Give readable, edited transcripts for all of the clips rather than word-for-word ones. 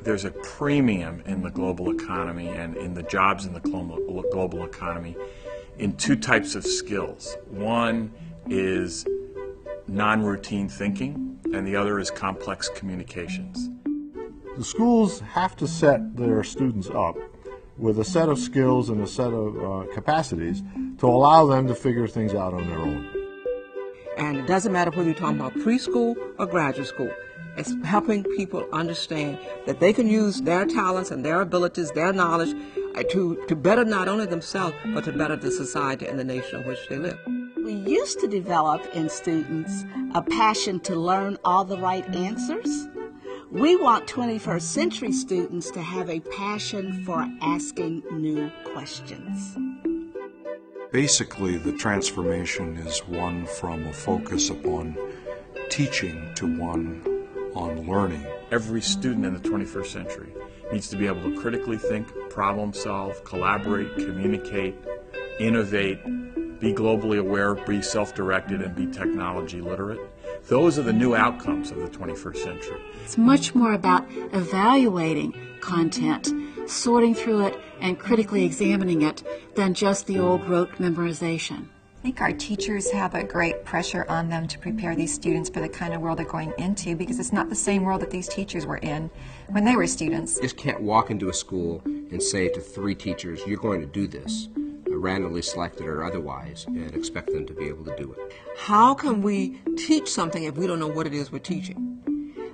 there's a premium in the global economy and in the jobs in the global economy in two types of skills. One is non-routine thinking, and the other is complex communications. The schools have to set their students up with a set of skills and a set of capacities to allow them to figure things out on their own. And it doesn't matter whether you're talking about preschool or graduate school. It's helping people understand that they can use their talents and their abilities, their knowledge, to better not only themselves, but to better the society and the nation in which they live. We used to develop in students a passion to learn all the right answers. We want 21st century students to have a passion for asking new questions. Basically, the transformation is one from a focus upon teaching to one on learning. Every student in the 21st century needs to be able to critically think, problem solve, collaborate, communicate, innovate, be globally aware, be self-directed, and be technology literate. Those are the new outcomes of the 21st century. It's much more about evaluating content, sorting through it, and critically examining it than just the old rote memorization. I think our teachers have a great pressure on them to prepare these students for the kind of world they're going into, because it's not the same world that these teachers were in when they were students. You just can't walk into a school and say to 3 teachers, you're going to do this, randomly selected or otherwise, and expect them to be able to do it. How can we teach something if we don't know what it is we're teaching?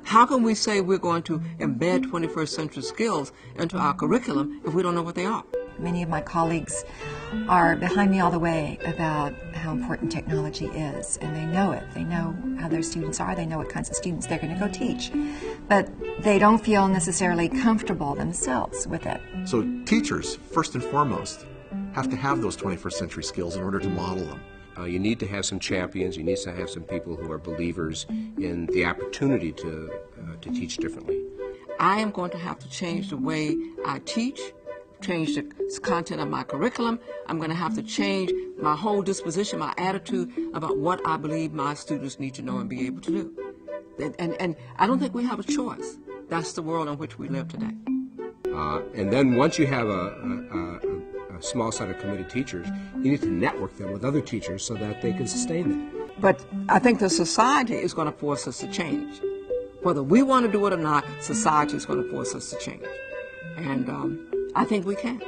How can we say we're going to embed 21st century skills into our curriculum if we don't know what they are? Many of my colleagues are behind me all the way about how important technology is, and they know it. They know how their students are. They know what kinds of students they're going to go teach. But they don't feel necessarily comfortable themselves with it. So teachers, first and foremost, have to have those 21st century skills in order to model them. You need to have some champions. You need to have some people who are believers in the opportunity to teach differently. I am going to have to change the way I teach, change the content of my curriculum. I'm going to have to change my whole disposition, my attitude about what I believe my students need to know and be able to do. And I don't think we have a choice. That's the world in which we live today. And then once you have a small set of committed teachers, you need to network them with other teachers so that they can sustain them. But I think the society is going to force us to change. Whether we want to do it or not, society is going to force us to change. And I think we can.